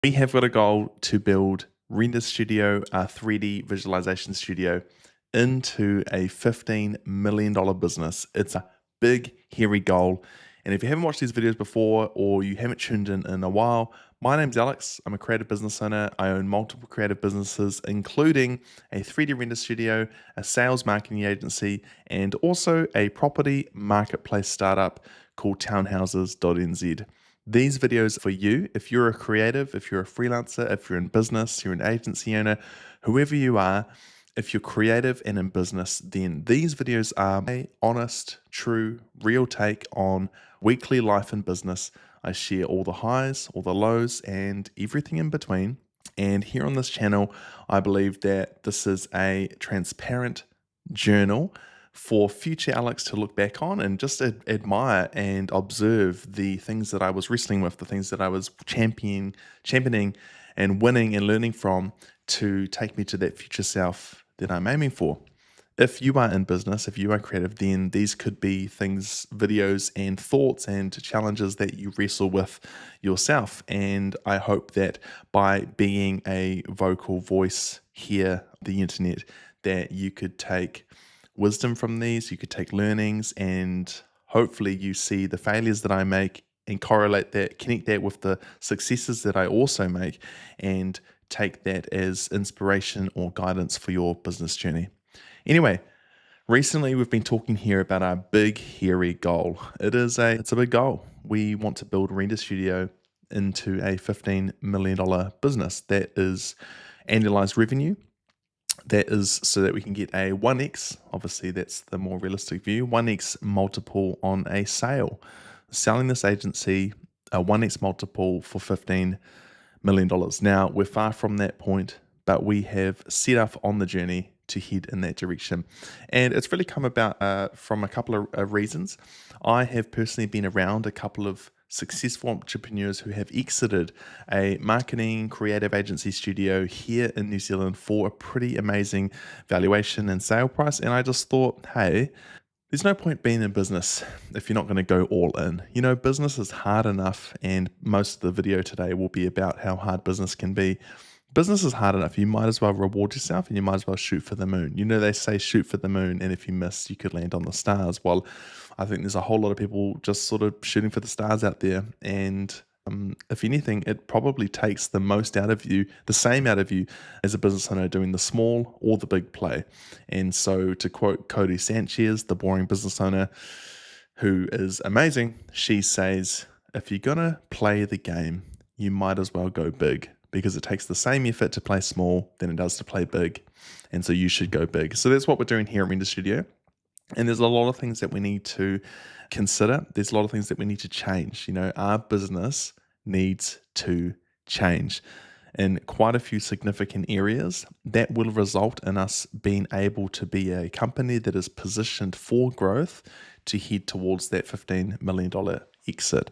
We have got a goal to build Render Studio, our 3D visualization studio, into a $15 million business. It's a big, hairy goal. And if you haven't watched these videos before or you haven't tuned in a while, my name's Alex. I'm a creative business owner. I own multiple creative businesses, including a 3D render studio, a sales marketing agency, and also a property marketplace startup called townhouses.nz. These videos are for you. If you're a creative, if you're a freelancer, if you're in business, you're an agency owner, whoever you are, if you're creative and in business, then these videos are my honest, true, real take on weekly life in business. I share all the highs, all the lows, and everything in between. And here on this channel, I believe that this is a transparent journal for future Alex to look back on and just admire and observe the things that I was wrestling with, the things that I was championing and winning and learning from to take me to that future self that I'm aiming for. If you are in business, if you are creative, then these could be things, videos and thoughts and challenges that you wrestle with yourself. And I hope that by being a vocal voice here on the internet, that you could take wisdom from these, you could take learnings, and hopefully you see the failures that I make and correlate that, connect that with the successes that I also make, and take that as inspiration or guidance for your business journey. Anyway, recently we've been talking here about our big, hairy goal. It's a big goal. We want to build Render Studio into a $15 million business that is annualized revenue. That is so that we can get a 1x, obviously that's the more realistic view, 1x multiple on a sale. Selling this agency a 1x multiple for $15 million. Now, we're far from that point, but we have set off on the journey to head in that direction. And it's really come about from a couple of reasons. I have personally been around a couple of successful entrepreneurs who have exited a marketing creative agency studio here in New Zealand for a pretty amazing valuation and sale price. And I just thought, hey, there's no point being in business if you're not going to go all in. You know, business is hard enough, and most of the video today will be about how hard business can be. Business is hard enough. You might as well reward yourself and you might as well shoot for the moon. You know, they say shoot for the moon, and if you miss, you could land on the stars. Well, I think there's a whole lot of people just sort of shooting for the stars out there. And if anything, it probably takes the most out of you, the same out of you as a business owner doing the small or the big play. And so, to quote Cody Sanchez, the boring business owner, who is amazing, she says, if you're going to play the game, you might as well go big, because it takes the same effort to play small than it does to play big. And so you should go big. So that's what we're doing here at Render Studio. And there's a lot of things that we need to consider. There's a lot of things that we need to change. You know, our business needs to change in quite a few significant areas that will result in us being able to be a company that is positioned for growth to head towards that $15 million exit.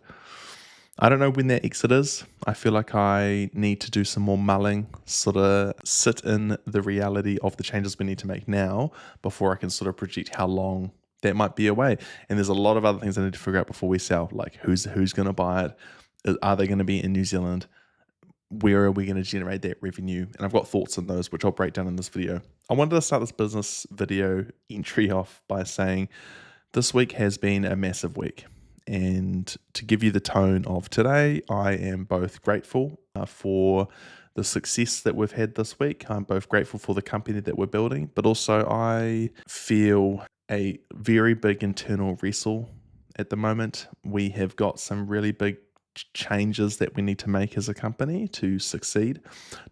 I don't know when that exit is. I feel like I need to do some more mulling, sort of sit in the reality of the changes we need to make now before I can sort of project how long that might be away. And there's a lot of other things I need to figure out before we sell, like who's going to buy it? Are they going to be in New Zealand? Where are we going to generate that revenue? And I've got thoughts on those, which I'll break down in this video. I wanted to start this business video entry off by saying this week has been a massive week. And to give you the tone of today, I am both grateful for the success that we've had this week. I'm both grateful for the company that we're building, but also I feel a very big internal wrestle at the moment. We have got some really big changes that we need to make as a company to succeed,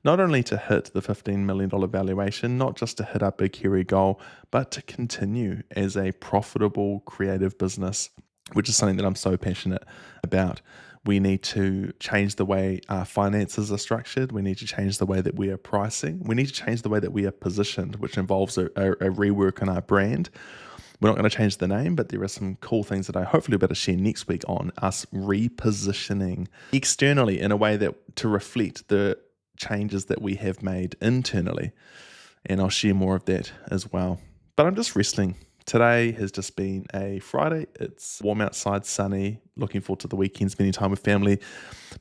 not only to hit the $15 million valuation, not just to hit our big hairy goal, but to continue as a profitable creative business, which is something that I'm so passionate about. We need to change the way our finances are structured. We need to change the way that we are pricing. We need to change the way that we are positioned, which involves a rework on our brand. We're not going to change the name, but there are some cool things that I hopefully will be able to share next week on us repositioning externally in a way that to reflect the changes that we have made internally. And I'll share more of that as well. But I'm just wrestling Today has just been a Friday. It's warm outside, sunny, looking forward to the weekend, spending time with family.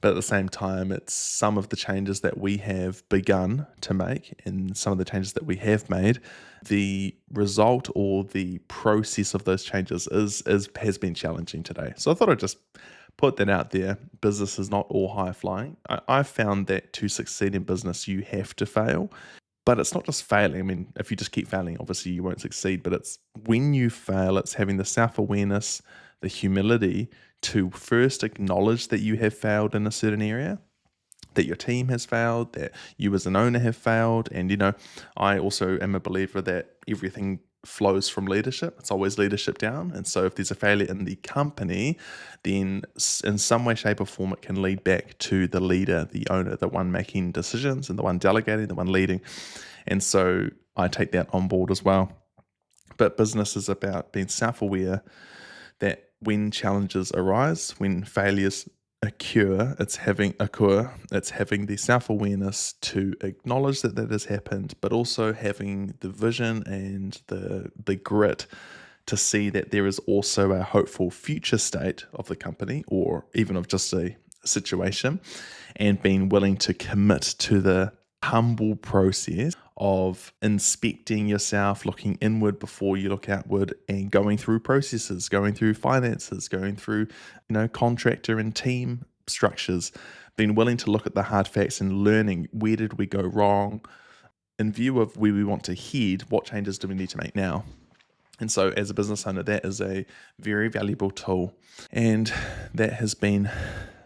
But at the same time, it's some of the changes that we have begun to make and some of the changes that we have made. The result or the process of those changes has been challenging today. So I thought I'd just put that out there. Business is not all high flying. I've found that to succeed in business, you have to fail. But it's not just failing. I mean, if you just keep failing, obviously you won't succeed. But it's when you fail, it's having the self-awareness, the humility to first acknowledge that you have failed in a certain area, that your team has failed, that you as an owner have failed. And, I also am a believer that everything flows from leadership. It's always leadership down. And so if there's a failure in the company, then in some way, shape, or form, it can lead back to the leader, the owner, the one making decisions and the one delegating, the one leading. And so I take that on board as well. But business is about being self-aware that when challenges arise, when failures occur, it's having the self-awareness to acknowledge that that has happened, but also having the vision and the grit to see that there is also a hopeful future state of the company or even of just a situation, and being willing to commit to the humble process of inspecting yourself, looking inward before you look outward, and going through processes, going through finances, going through, contractor and team structures, being willing to look at the hard facts and learning where did we go wrong in view of where we want to head, what changes do we need to make now. And so as a business owner, that is a very valuable tool. And that has been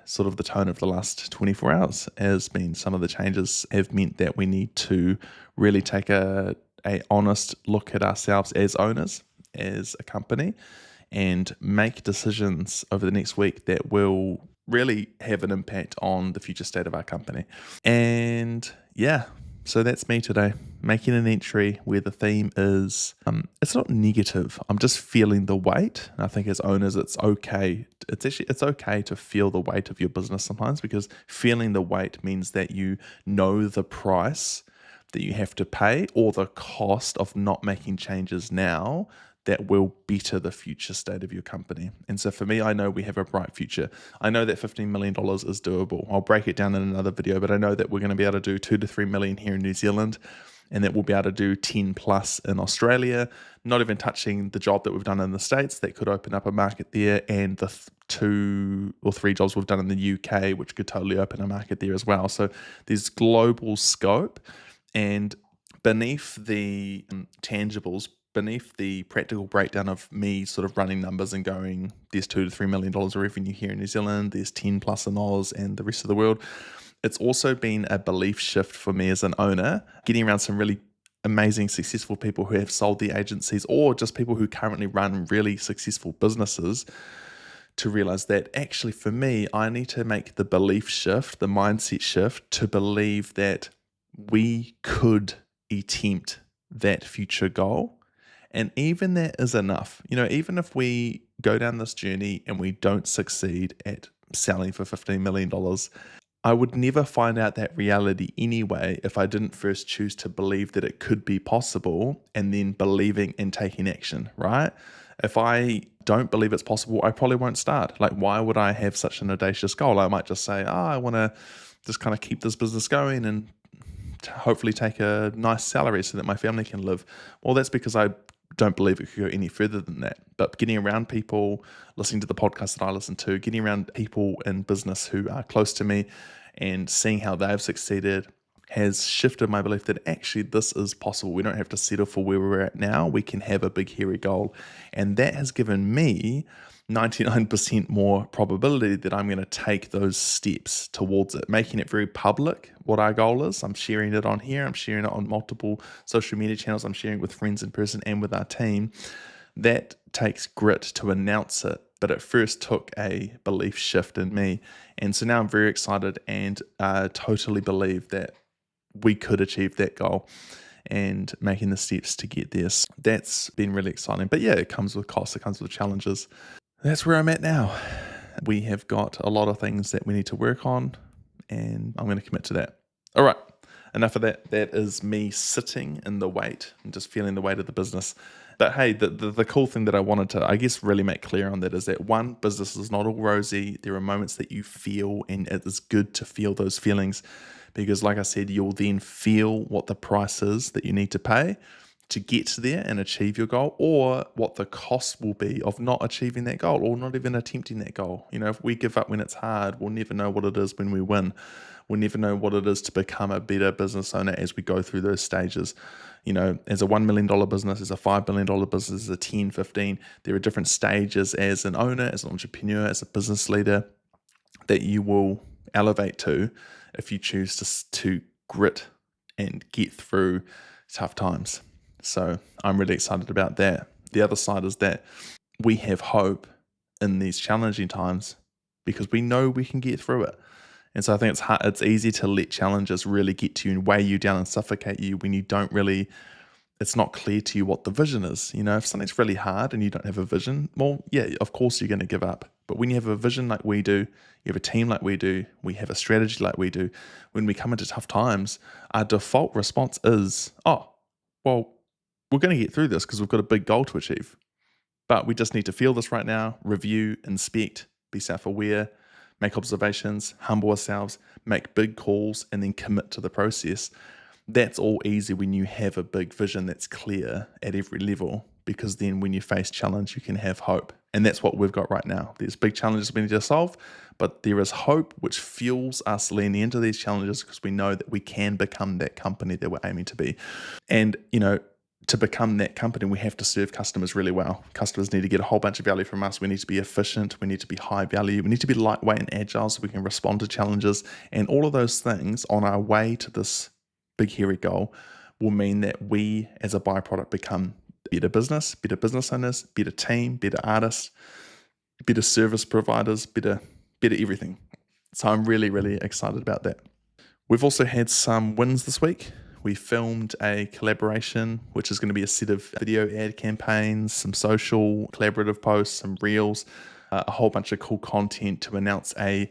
sort of the tone of the last 24 hours has been some of the changes have meant that we need to really take a honest look at ourselves as owners, as a company, and make decisions over the next week that will really have an impact on the future state of our company. And yeah, so that's me today, making an entry where the theme is, it's not negative. I'm just feeling the weight. And I think as owners, it's okay. It's okay to feel the weight of your business sometimes, because feeling the weight means that you know the price that you have to pay or the cost of not making changes now that will better the future state of your company. And so for me, I know we have a bright future. I know that $15 million is doable. I'll break it down in another video, but I know that we're going to be able to do 2 to 3 million here in New Zealand, and that we'll be able to do 10 plus in Australia, not even touching the job that we've done in the States that could open up a market there, and the 2 or 3 jobs we've done in the UK, which could totally open a market there as well. So there's global scope, and beneath the tangibles, beneath the practical breakdown of me sort of running numbers and going, there's $2 to $3 million of revenue here in New Zealand, there's 10 plus in Oz and the rest of the world. It's also been a belief shift for me as an owner, getting around some really amazing, successful people who have sold the agencies or just people who currently run really successful businesses, to realize that actually for me, I need to make the belief shift, the mindset shift to believe that we could attempt that future goal. And even that is enough. Even if we go down this journey and we don't succeed at selling for $15 million, I would never find out that reality anyway if I didn't first choose to believe that it could be possible and then believing and taking action, right? If I don't believe it's possible, I probably won't start. Like, why would I have such an audacious goal? I might just say, I want to just kind of keep this business going and hopefully take a nice salary so that my family can live. Well, that's because I don't believe it could go any further than that. But getting around people, listening to the podcast that I listen to, getting around people in business who are close to me and seeing how they've succeeded has shifted my belief that actually this is possible. We don't have to settle for where we're at now. We can have a big, hairy goal. And that has given me 99% more probability that I'm going to take those steps towards it, making it very public what our goal is. I'm sharing it on here. I'm sharing it on multiple social media channels. I'm sharing it with friends in person and with our team. That takes grit to announce it, but it first took a belief shift in me. And so now I'm very excited and totally believe that we could achieve that goal and making the steps to get there. So that's been really exciting. But yeah, it comes with costs. It comes with challenges. That's where I'm at now. We have got a lot of things that we need to work on, and I'm going to commit to that. All right, enough of that. That is me sitting in the weight and just feeling the weight of the business. But hey, the cool thing that I wanted to, I guess, really make clear on that is that one, business is not all rosy. There are moments that you feel, and it is good to feel those feelings because, like I said, you'll then feel what the price is that you need to pay to get there and achieve your goal, or what the cost will be of not achieving that goal or not even attempting that goal. If we give up when it's hard, we'll never know what it is when we win. We'll never know what it is to become a better business owner as we go through those stages. As a $1 million business, as a $5 billion business, as a 10, 15, there are different stages as an owner, as an entrepreneur, as a business leader that you will elevate to if you choose to grit and get through tough times. So I'm really excited about that. The other side is that we have hope in these challenging times because we know we can get through it. And so I think it's easy to let challenges really get to you and weigh you down and suffocate you when it's not clear to you what the vision is. If something's really hard and you don't have a vision, well, yeah, of course you're going to give up. But when you have a vision like we do, you have a team like we do, we have a strategy like we do, when we come into tough times, our default response is, oh, well, we're going to get through this because we've got a big goal to achieve. But we just need to feel this right now, review, inspect, be self-aware, make observations, humble ourselves, make big calls, and then commit to the process. That's all easy when you have a big vision that's clear at every level, because then when you face challenge, you can have hope. And that's what we've got right now. There's big challenges we need to solve, but there is hope which fuels us leaning into these challenges because we know that we can become that company that we're aiming to be. And, to become that company, we have to serve customers really well. Customers need to get a whole bunch of value from us. We need to be efficient. We need to be high value. We need to be lightweight and agile so we can respond to challenges. And all of those things on our way to this big, hairy goal will mean that we, as a byproduct, become better business owners, better team, better artists, better service providers, better everything. So I'm really, really excited about that. We've also had some wins this week. We filmed a collaboration, which is going to be a set of video ad campaigns, some social collaborative posts, some reels, a whole bunch of cool content to announce a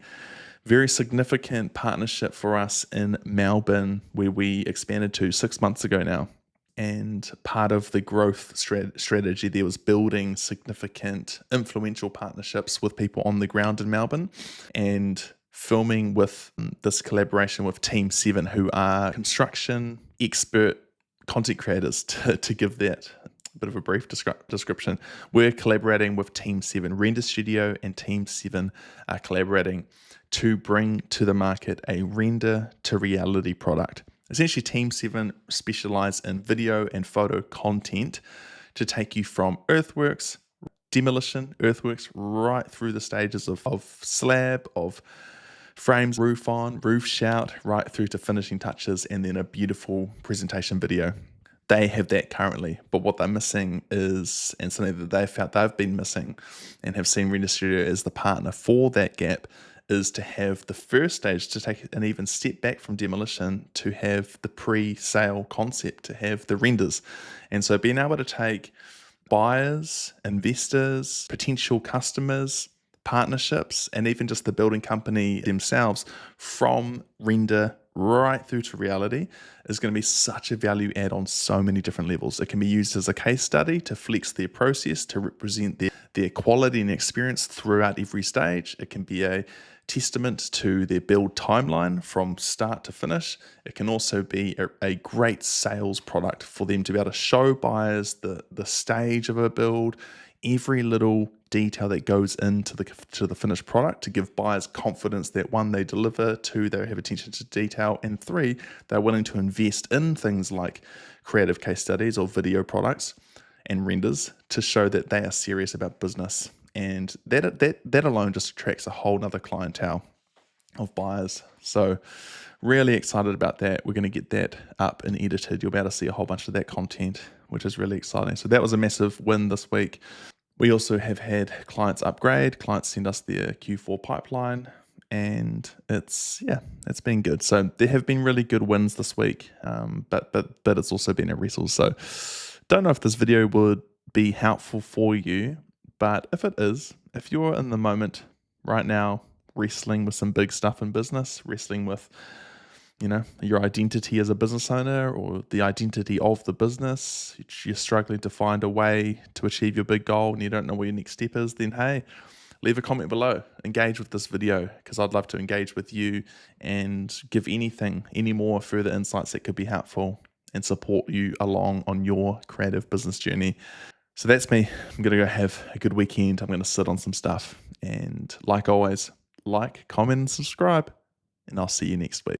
very significant partnership for us in Melbourne, where we expanded to 6 months ago now. And part of the growth strategy there was building significant influential partnerships with people on the ground in Melbourne, and filming with this collaboration with Team 7, who are construction expert content creators, to give that a bit of a brief description. We're collaborating with Team 7. Render Studio and Team 7 are collaborating to bring to the market a render to reality product. Essentially, Team 7 specialize in video and photo content to take you from earthworks, demolition, earthworks, right through the stages of slab, of frames, roof on, roof shout, right through to finishing touches, and then a beautiful presentation video. They have that currently, but what they're missing is, and something that they felt they've been missing and have seen Render Studio as the partner for that gap, is to have the first stage, to take an even step back from demolition, to have the pre-sale concept, to have the renders. And so being able to take buyers, investors, potential customers, partnerships, and even just the building company themselves from render right through to reality is going to be such a value add on so many different levels. It can be used as a case study to flex their process, to represent their quality and experience throughout every stage. It can be a testament to their build timeline from start to finish. It can also be a great sales product for them to be able to show buyers the stage of a build, every little detail that goes into the finished product, to give buyers confidence that 1, they deliver, 2, they have attention to detail, and 3, they're willing to invest in things like creative case studies or video products and renders to show that they are serious about business. And that alone just attracts a whole nother clientele of buyers. So really excited about that. We're going to get that up and edited. You'll be able to see a whole bunch of that content, which is really exciting. So that was a massive win this week. We also have had clients upgrade, clients send us their Q4 pipeline, and it's been good. So there have been really good wins this week, but it's also been a wrestle. So don't know if this video would be helpful for you, but if it is, if you're in the moment right now wrestling with some big stuff in business, wrestling with your identity as a business owner or the identity of the business. You're struggling to find a way to achieve your big goal and you don't know where your next step is, then hey, leave a comment below. Engage with this video because I'd love to engage with you and give any more further insights that could be helpful and support you along on your creative business journey. So that's me. I'm going to go have a good weekend. I'm going to sit on some stuff. And like always, like, comment, and subscribe. And I'll see you next week.